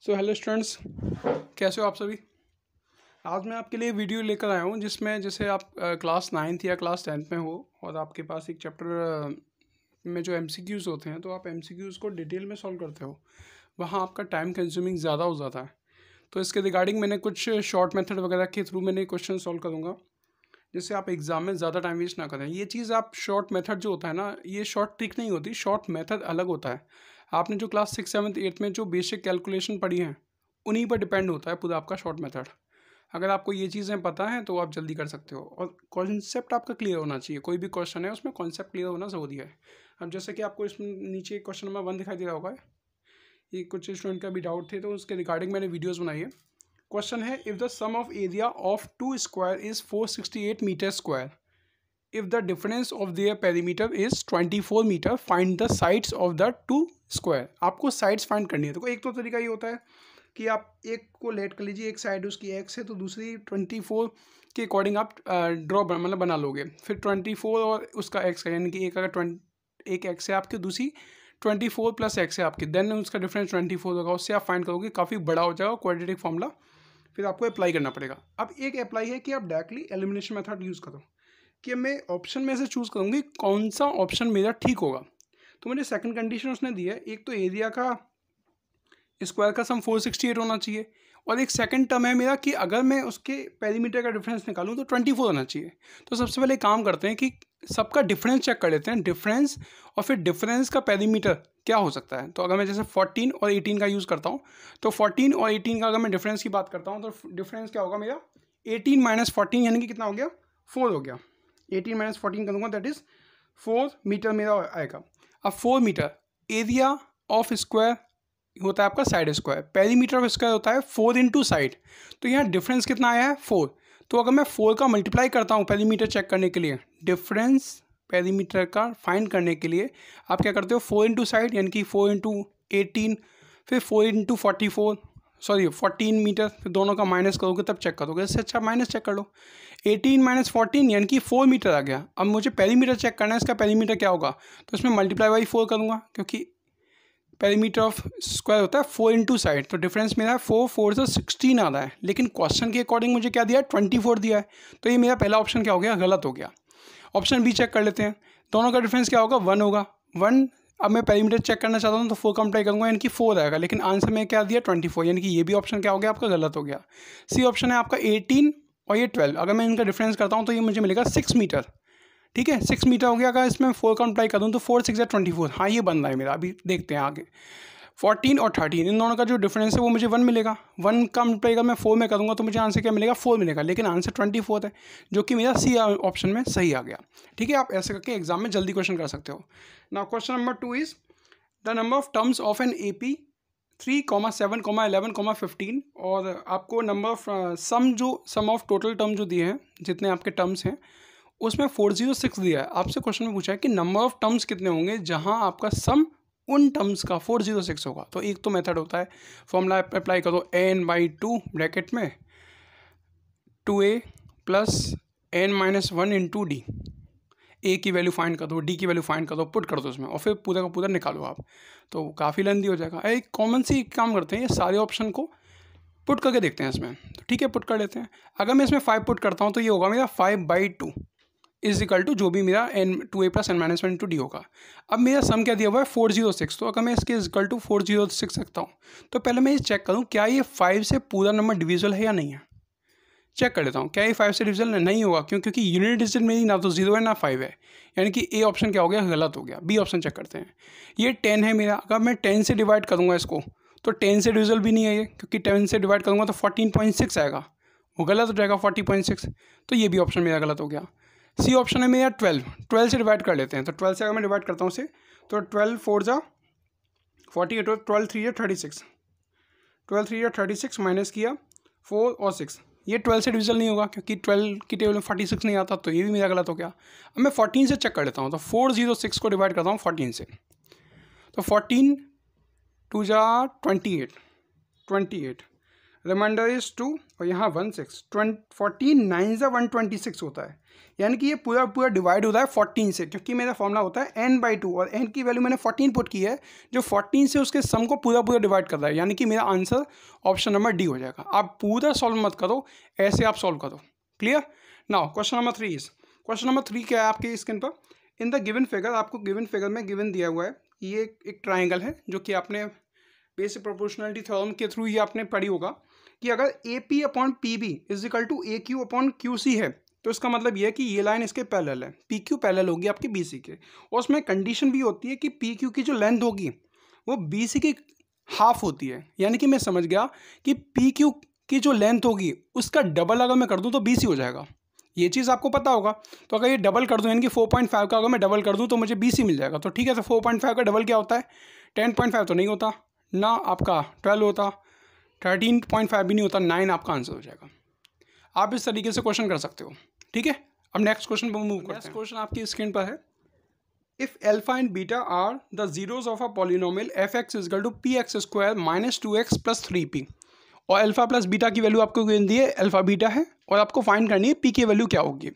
So hello students, कैसे हो आप सभी। आज मैं आपके लिए वीडियो लेकर आया हूँ जिसमें जैसे आप क्लास 9th या क्लास 10th में हो और आपके पास एक चैप्टर में जो एमसीक्यूज़ होते हैं तो आप एमसीक्यूज़ को डिटेल में सॉल्व करते हो, वहाँ आपका टाइम कंज्यूमिंग ज़्यादा हो जाता है। तो इसके रिगार्डिंग मैंने कुछ शॉर्ट मेथड वगैरह के थ्रू मैंने क्वेश्चन सॉल्व करूँगा जिससे आप एग्ज़ाम में ज़्यादा टाइम वेस्ट ना करें। ये चीज़ आप शॉर्ट मेथड जो होता है ना, ये शॉर्ट ट्रिक नहीं होती, शॉर्ट मेथड अलग होता है। आपने जो क्लास 6, 7, 8 में जो बेसिक कैलकुलेशन पढ़ी हैं उन्हीं पर डिपेंड होता है पूरा आपका शॉर्ट मेथड। अगर आपको ये चीज़ें पता हैं तो आप जल्दी कर सकते हो और कॉन्सेप्ट आपका क्लियर होना चाहिए। कोई भी क्वेश्चन है उसमें कॉन्सेप्ट क्लियर होना ज़रूरी है। अब जैसे कि आपको इसमें नीचे क्वेश्चन नंबर 1 दिखाई दे रहा होगा, ये कुछ स्टूडेंट का भी डाउट थे तो उसके रिगार्डिंग मैंने वीडियोज़ बनाई है। क्वेश्चन है, if the sum of area of 2 square is 468 metre square, if the difference of their perimeter is 24 metre, find the sides of the 2 square. आपको साइड्स फाइंड करनी है। तो एक तो तरीका ये होता है कि आप एक को लेट कर लीजिए, एक साइड उसकी एक्स है तो दूसरी 24 के अकॉर्डिंग आप ड्रॉ मतलब बना लोगे। फिर 24 और उसका एक्स है, यानी कि एक अगर एक एक्स है आपकी, दूसरी 24 प्लस एक्स है आपकी, देन उसका डिफरेंस 24 होगा, उससे आप फाइंड करोगे, काफ़ी बड़ा हो जाएगा क्वाड्रेटिक फॉर्मूला, फिर आपको अप्लाई करना पड़ेगा। अब एक अप्लाई है कि आप डायरेक्टली एलिमिनेशन मेथड यूज़ करो कि मैं ऑप्शन में से चूज़ करूँगी कौन सा ऑप्शन मेरा ठीक होगा। तो मुझे सेकंड कंडीशन उसने दी है, एक तो एरिया का स्क्वायर का सम 468 होना चाहिए और एक सेकंड टर्म है मेरा कि अगर मैं उसके पेरीमीटर का डिफरेंस निकालूं तो 24 होना चाहिए। तो सबसे पहले काम करते हैं कि सबका डिफरेंस चेक कर लेते हैं, डिफरेंस और फिर डिफरेंस का पेरीमीटर क्या हो सकता है। तो अगर मैं जैसे 14 और 18 का यूज़ करता हूँ तो 14 और 18 का अगर मैं डिफरेंस की बात करता हूँ तो डिफरेंस क्या होगा मेरा 18 माइनस 14, यानी कि कितना हो गया 4 हो गया। 18 माइनस 14 करूँगा दैट इज़ 4 मीटर मेरा आएगा। अब 4 मीटर एरिया ऑफ स्क्वायर होता है आपका side square, perimeter of square होता है 4 इंटू साइड। तो यहाँ डिफरेंस कितना आया है 4। तो अगर मैं 4 का मल्टीप्लाई करता हूँ पेरीमीटर चेक करने के लिए, डिफरेंस पेरीमीटर का फाइंड करने के लिए आप क्या करते हो 4 इंटू साइड, यानी कि 4 इंटू 18, फिर 4 इंटू 14 मीटर, फिर दोनों का माइनस करोगे तब चेक करोगे। इससे अच्छा माइनस चेक कर लो। 18 माइनस 14 यानी कि 4 मीटर आ गया। अब मुझे पेरीमीटर चेक करना है, इसका पेरीमीटर क्या होगा, तो इसमें मल्टीप्लाई बाई 4 करूँगा क्योंकि पेरीमीटर ऑफ स्क्वायर होता है 4 इंटू साइड। तो डिफरेंस मेरा 4 से 16 आ रहा है, लेकिन क्वेश्चन के अकॉर्डिंग मुझे क्या दिया है 24 दिया है। तो ये मेरा पहला ऑप्शन क्या हो गया, गलत हो गया। ऑप्शन बी चेक कर लेते हैं, दोनों का डिफरेंस क्या होगा 1 होगा। 1 अब मैं पेरीमीटर चेक करना चाहता हूँ तो 4 का मल्टीप्लाई करूँगा यानी कि 4 आएगा, लेकिन आंसर में क्या दिया 24, यानी कि ये भी ऑप्शन क्या हो गया आपका गलत हो गया। सी ऑप्शन है आपका 18 और ये 12, अगर मैं इनका डिफरेंस करता हूँ तो ये मुझे मिलेगा 6 मीटर। ठीक है, 6 मीटर हो गया। अगर इसमें 4 का मल्टीप्लाई करूँ तो 4 6 24, हाँ ये बन रहा है मेरा। अभी देखते हैं आगे 14 और 13 इन दोनों का जो डिफरेंस है वो मुझे 1 मिलेगा। 1 का मल्टीप्लाई मैं 4 में करूँगा तो मुझे आंसर क्या मिलेगा 4 मिलेगा, लेकिन आंसर 24 है जो कि मेरा सी ऑप्शन में सही आ गया। ठीक है, आप ऐसे करके एग्जाम में जल्दी क्वेश्चन कर सकते हो। Now question number 2 is the number of terms of an AP 3, 7, 11, 15, और आपको number of sum of total term जो दिए हैं, जितने आपके टर्म्स हैं उसमें 406 दिया है। आपसे क्वेश्चन में पूछा है कि नंबर ऑफ टर्म्स कितने होंगे जहां आपका सम उन टर्म्स का 406 होगा। तो एक तो मेथड होता है, फॉर्मूला अप्लाई करो n/2 ब्रैकेट में 2a plus n-1 into D. ए की वैल्यू फाइंड कर दो, डी की वैल्यू फाइंड कर दो, पुट कर दो उसमें और फिर पूरा का पूरा निकालो आप। तो काफ़ी लेंदी हो जाएगा। एक कॉमन सी काम करते हैं, ये सारे ऑप्शन को पुट करके देखते हैं इसमें। तो ठीक है, पुट कर लेते हैं। अगर मैं इसमें 5 पुट करता हूँ तो ये होगा मेरा 5/2 इज इक्वल टू जो भी मेरा n2a plus n-1 into D होगा। अब मेरा सम क्या दिया हुआ है 406। तो अगर मैं इसके इक्वल टू 406 रखता हूँ तो पहले मैं ये चेक करूँ क्या ये 5 से पूरा नंबर डिविजिबल है या नहीं है। चेक कर लेता हूँ क्या ये 5 से डिविजिबल नहीं होगा, क्योंकि यूनिट डिजिट मेरी ना तो 0 है ना 5 है, यानी कि ए ऑप्शन क्या हो गया गलत हो गया। बी ऑप्शन चेक करते हैं, ये 10 है मेरा। अगर मैं 10 से डिवाइड करूँगा इसको तो 10 से डिविजिबल भी नहीं है ये, क्योंकि 10 से डिवाइड करूँगा तो 14.6 आएगा, वो गलत हो जाएगा 40.6। तो ये भी ऑप्शन मेरा गलत हो गया। सी ऑप्शन है मेरा 12 से डिवाइड कर लेते हैं। तो 12 से अगर मैं डिवाइड करता हूँ उसे तो 12 4 जा 48, 12 3 36, 12 3 36 माइनस किया 4 और 6, ये 12 से डिविजल नहीं होगा क्योंकि 12 की टेबल में 46 नहीं आता, तो ये भी मेरा गलत हो गया। अब मैं 14 से चेक कर लेता हूँ, तो 406 को डिवाइड करता हूँ 14 से, तो 14 2 जा 28, रिमाइंडर इज 2 और यहाँ 1 6 14 9 से 126 होता है, यानी कि ये पूरा पूरा डिवाइड होता है 14 से, क्योंकि मेरा फॉर्मूला होता है n/2 और n की वैल्यू मैंने 14 पुट की है, जो 14 से उसके सम को पूरा पूरा डिवाइड कर रहा है, यानी कि मेरा आंसर ऑप्शन नंबर डी हो जाएगा। आप पूरा सॉल्व मत करो, ऐसे आप सॉल्व करो। Clear? Now question number 3 is, question number 3 क्या है आपके स्क्रीन पर? इन द गिवन फिगर, आपको गिवन फिगर में गिवन दिया हुआ है, ये एक ट्राइंगल है जो कि आपने बेसिक प्रोपोर्शनलिटी थ्योरम के थ्रू ये आपने पढ़ी होगा कि अगर AP upon PB is equal to AQ upon QC है, तो इसका मतलब ये है कि ये लाइन इसके पैरेलल है, PQ पैरेलल होगी आपकी BC के, और उसमें कंडीशन भी होती है कि PQ की जो लेंथ होगी वो BC की हाफ होती है, यानी कि मैं समझ गया कि PQ की जो लेंथ होगी उसका डबल अगर मैं कर दूँ तो BC हो जाएगा। ये चीज़ आपको पता होगा, तो अगर ये डबल कर दूँ यानी कि 4.5 का अगर मैं डबल कर दूँ तो मुझे BC मिल जाएगा। तो ठीक है, तो 4.5 का डबल क्या होता है? 10.5 तो नहीं होता ना, आपका 12 होता, 13.5 भी नहीं होता, 9 आपका आंसर हो जाएगा। आप इस तरीके से क्वेश्चन कर सकते हो। ठीक है, अब नेक्स्ट क्वेश्चन पर मूव करते हैं। नेक्स्ट क्वेश्चन आपकी स्क्रीन पर है, if alpha and beta are the zeros of a polynomial f(x) is equal to px² minus 2x plus 3p, और अल्फा प्लस बीटा की वैल्यू आपको गिवन दी है, अल्फा बीटा है, और आपको फाइंड करनी है p की वैल्यू क्या होगी।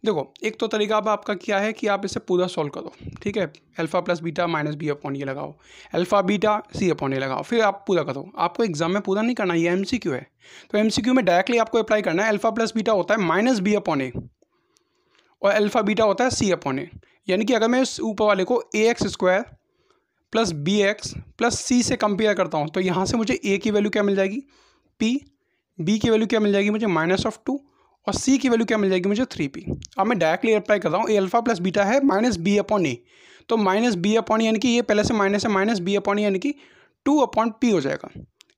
देखो, एक तो तरीका अब आपका क्या है कि आप इसे पूरा सॉल्व करो। ठीक है, alpha plus beta minus b upon ये लगाओ, अल्फा बीटा c अपॉन ये लगाओ, फिर आप पूरा करो। आपको एग्जाम में पूरा नहीं करना, ये MCQ है, तो MCQ में डायरेक्टली आपको अप्लाई करना है। अल्फा प्लस बीटा होता है माइनस b अपॉन a और अल्फा बीटा होता है c अपॉन a, यानी कि अगर मैं इस ऊपर वाले को ax² plus bx plus c से कंपेयर करता हूँ, तो यहाँ से मुझे a की वैल्यू क्या मिल जाएगी? p, b की वैल्यू क्या मिल जाएगी मुझे? -2, और c की वैल्यू क्या मिल जाएगी मुझे? 3p। अब मैं डायरेक्टली अप्लाई कर रहा हूँ, a अल्फा प्लस बीटा है माइनस b अपॉन a, तो माइनस b अपॉन यानी कि ये पहले से माइनस है, माइनस b अपॉन यानी कि 2 अपॉन p हो जाएगा,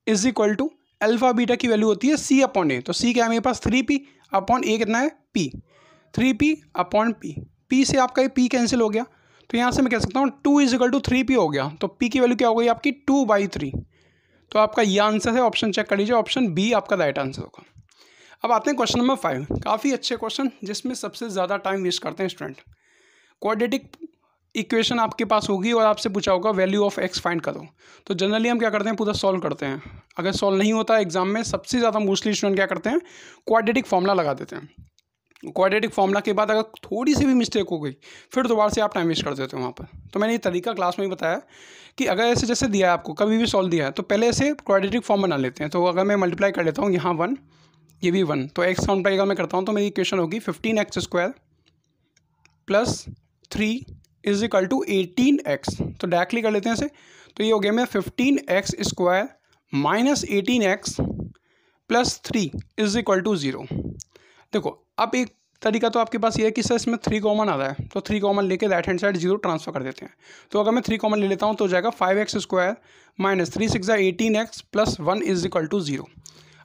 is equal to alpha beta की वैल्यू होती है c अपॉन a, तो c क्या है मेरे पास? 3p अपॉन a कितना है? p, 3p upon p, p से आपका ये p कैंसिल हो गया, तो यहाँ से मैं कह सकता हूँ 2 इज इक्वल टू 3p हो गया, तो p की वैल्यू क्या हो गई आपकी? 2/3। तो आपका ये आंसर है, ऑप्शन चेक कर लीजिए, ऑप्शन बी आपका राइट आंसर होगा। अब आते हैं क्वेश्चन नंबर 5, काफ़ी अच्छे क्वेश्चन जिसमें सबसे ज़्यादा टाइम वेस्ट करते हैं स्टूडेंट। क्वाड्रेटिक इक्वेशन आपके पास होगी और आपसे पूछा होगा वैल्यू ऑफ x फाइंड करो, तो जनरली हम क्या करते हैं? पूरा सॉल्व करते हैं। अगर सॉल्व नहीं होता एग्जाम में, सबसे ज़्यादा मोस्टली स्टूडेंट क्या करते हैं? क्वाड्रेटिक फॉर्मूला लगा देते हैं। क्वाड्रेटिक फॉर्मूला के बाद अगर थोड़ी सी भी मिस्टेक हो गई, फिर दोबारा से आप टाइम वेस्ट कर देते हो वहाँ पर। तो मैंने ये तरीका क्लास में ही बताया कि अगर ऐसे जैसे दिया है आपको, कभी भी सॉल्व दिया है, तो पहले ऐसे क्वाड्रेटिक फॉर्म बना लेते हैं। तो अगर मैं मल्टीप्लाई कर लेता हूँ, यहाँ 1, ये भी 1, तो एक्स का मल्टीप्लाई अगर मैं करता हूँ तो मेरी इक्वेशन होगी 15x² plus 3 is equal to 18x। तो डायरेक्टली कर लेते हैं ऐसे, तो ये हो गया मेरा 15x² minus 18x plus 3 is equal to 0। देखो, अब एक तरीका तो आपके पास ये है कि सर इसमें 3 कॉमन आ रहा है, तो 3 कॉमन लेके राइट हैंड साइड 0 ट्रांसफर कर देते हैं। तो अगर मैं 3 कॉमन ले लेता हूँ तो हो जाएगा 5x² minus 3 6 18x plus 1 is equal to 0।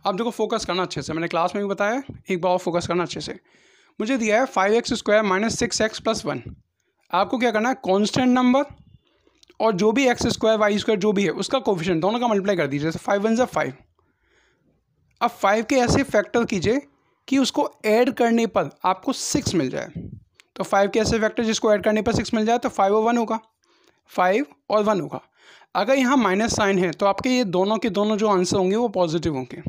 अब देखो, फोकस करना अच्छे से, मैंने क्लास में भी बताया, एक बार और फोकस करना अच्छे से। मुझे दिया है 5x² माइनस 6x प्लस 1, आपको क्या करना है? कॉन्स्टेंट नंबर और जो भी x² y² जो भी है उसका कोफिशिएंट दोनों का मल्टीप्लाई कर दीजिए। जैसे 5 1 5, अब 5 के ऐसे फैक्टर कीजिए कि उसको ऐड करने पर आपको 6 मिल जाए। तो 5 के ऐसे फैक्टर जिसको ऐड करने पर 6 मिल जाए, तो 5 और 1 होगा, 5 और 1 होगा। अगर यहाँ माइनस साइन है तो आपके ये दोनों के दोनों जो आंसर होंगे वो पॉजिटिव होंगे।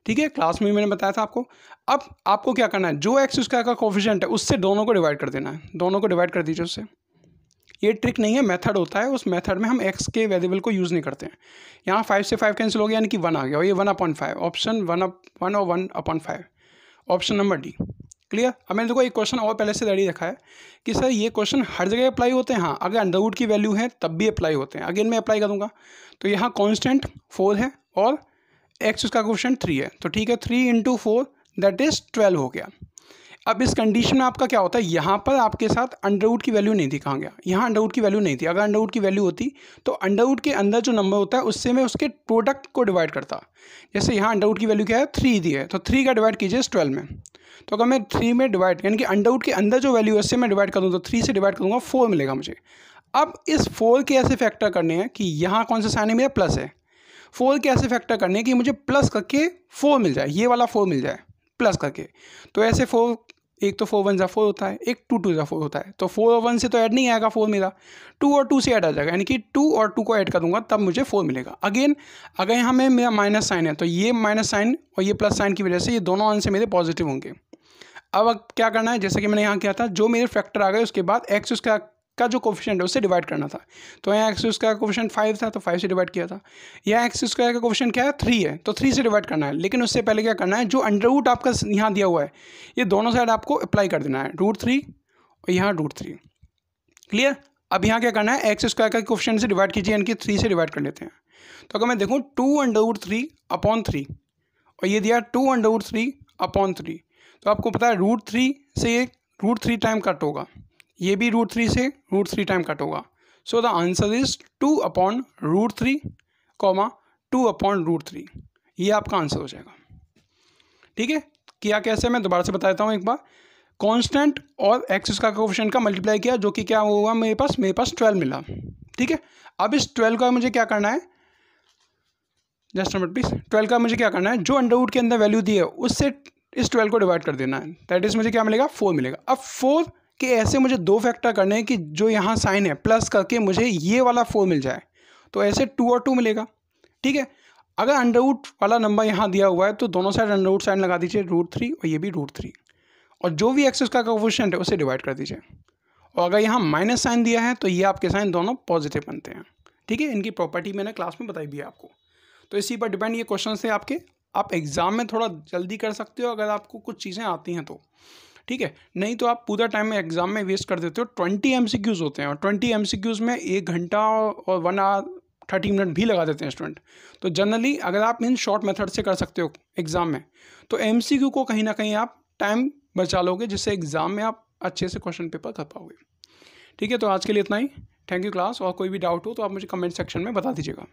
ठीक है, क्लास में मैंने बताया था आपको। अब आपको क्या करना है? जो x² का कोफिशिएंट है उससे दोनों को डिवाइड कर देना है, दोनों को डिवाइड कर दीजिए उससे। ये ट्रिक नहीं है, मेथड होता है, उस मेथड में हम x के वेरिएबल को यूज़ नहीं करते हैं। यहाँ 5 से 5 कैंसिल हो गया, यानी कि 1 आ गया, और ये 1/5, ऑप्शन 1 और 1/5, ऑप्शन नंबर डी। क्लियर? अब मैंने देखो एक क्वेश्चन और पहले से रेडी रखा है कि सर ये क्वेश्चन हर जगह अप्लाई होते हैं। हाँ, अगर अंडर रूट की वैल्यू है तब भी अप्लाई होते हैं। अगेन मैं अप्लाई करूँगा, तो यहाँ कॉन्स्टेंट 4 है और x उसका कोफिशिएंट 3 है, तो ठीक है, 3 × 4 दैट इज़ 12 हो गया। अब इस कंडीशन में आपका क्या होता है? यहाँ पर आपके साथ अंडर रूट की वैल्यू नहीं थी, कहाँ गया? यहाँ अंडर रूट की वैल्यू नहीं थी। अगर अंडर रूट की वैल्यू होती तो अंडर रूट के अंदर जो नंबर होता है उससे मैं उसके प्रोडक्ट को डिवाइड करता। जैसे यहाँ अंडर रूट की वैल्यू क्या है? 3 दी है, तो 3 का डिवाइड कीजिए 12 में। तो अगर मैं 3 में डिवाइड, यानी कि अंडर रूट के अंदर जो वैल्यू है उससे मैं डिवाइड करूँ, तो 3 से डिवाइड करूँगा 4 मिलेगा मुझे। अब इस 4 के ऐसे फैक्टर करने हैं कि यहाँ कौन सा साइन है? मेरा प्लस है। 4 के ऐसे फैक्टर करने हैं कि मुझे प्लस करके 4 मिल जाए, ये वाला 4 मिल जाए प्लस करके। तो ऐसे 4 एक तो 4 1 जा 4 होता है, एक 2 2 जा 4 होता है, तो 4 और 1 से तो ऐड नहीं आएगा 4 मेरा, 2 और 2 से ऐड आ जाएगा, यानी कि 2 और 2 को ऐड करूँगा तब मुझे 4 मिलेगा। अगेन अगर यहाँ में मेरा माइनस साइन है तो ये माइनस साइन और ये प्लस साइन की वजह से ये दोनों आंसर मेरे पॉजिटिव होंगे। अब क्या करना है, जैसे कि मैंने यहाँ किया था, जो मेरे फैक्टर आ गए उसके बाद एक्स उसका का जो कोफिशिएंट है उससे डिवाइड करना था। तो यहाँ एक्स स्क्वायर का कोफिशिएंट 5 था तो 5 से डिवाइड किया था। यहाँ एक्स स्क्वायर का कोफिशिएंट क्या है 3 है तो 3 से डिवाइड करना है। लेकिन उससे पहले क्या करना है, जो अंडर रूट आपका यहाँ दिया हुआ है ये दोनों साइड आपको अप्लाई कर देना है, √3 और यहाँ √3। क्लियर। अब यहाँ क्या करना है, एक्स स्क्वायर का कोफिशिएंट से डिवाइड कीजिए, यानी कि 3 से डिवाइड कर लेते हैं। तो अगर मैं देखूँ 2√3/3 और ये दिया 2√3/3, तो आपको पता है √3 से ये √3 टाइम कट होगा, ये भी √3 से √3 टाइम कट होगा। सो द आंसर इज 2/√3, 2/√3, ये आपका आंसर हो जाएगा। ठीक है, किया कैसे मैं दोबारा से बता देता हूँ एक बार। कांस्टेंट और एक्स का कोफिशिएंट का मल्टीप्लाई किया, जो कि क्या हुआ मेरे पास 12 मिला। ठीक है, अब इस 12 का मुझे क्या करना है, जस्ट मिनट प्लीज, 12 का मुझे क्या करना है, जो अंडर रूट के अंदर वैल्यू दी है उससे इस 12 को डिवाइड कर देना है, दैट इज मुझे क्या मिलेगा 4 मिलेगा। अब 4 के ऐसे मुझे 2 फैक्टर करने हैं कि जो यहाँ साइन है प्लस करके मुझे ये वाला 4 मिल जाए, तो ऐसे 2 और 2 मिलेगा। ठीक है, अगर अंडर रूट वाला नंबर यहाँ दिया हुआ है तो दोनों साइड अंडर रूट साइन लगा दीजिए, √3 और ये भी √3, और जो भी एक्स का कोफिशिएंट है उसे डिवाइड कर दीजिए। और अगर यहाँ माइनस साइन दिया है तो ये आपके साइन दोनों पॉजिटिव बनते हैं। ठीक है, इनकी प्रॉपर्टी मैंने क्लास में बताई भी है आपको, तो इसी पर डिपेंड ये क्वेश्चन थे आपके। आप एग्ज़ाम में थोड़ा जल्दी कर सकते हो अगर आपको कुछ चीज़ें आती हैं तो, ठीक है, नहीं तो आप पूरा टाइम में एग्जाम में वेस्ट कर देते हो। 20 MCQs होते हैं और 20 MCQs में 1 घंटा और 1 आवर 30 मिनट भी लगा देते हैं स्टूडेंट। तो जनरली अगर आप इन शॉर्ट मेथड से कर सकते हो एग्ज़ाम में, तो MCQ को कहीं ना कहीं आप टाइम बचा लोगे, जिससे एग्ज़ाम में आप अच्छे से क्वेश्चन पेपर कर पाओगे। ठीक है, तो आज के लिए इतना ही। थैंक यू क्लास, और कोई भी डाउट हो तो आप मुझे कमेंट सेक्शन में बता दीजिएगा।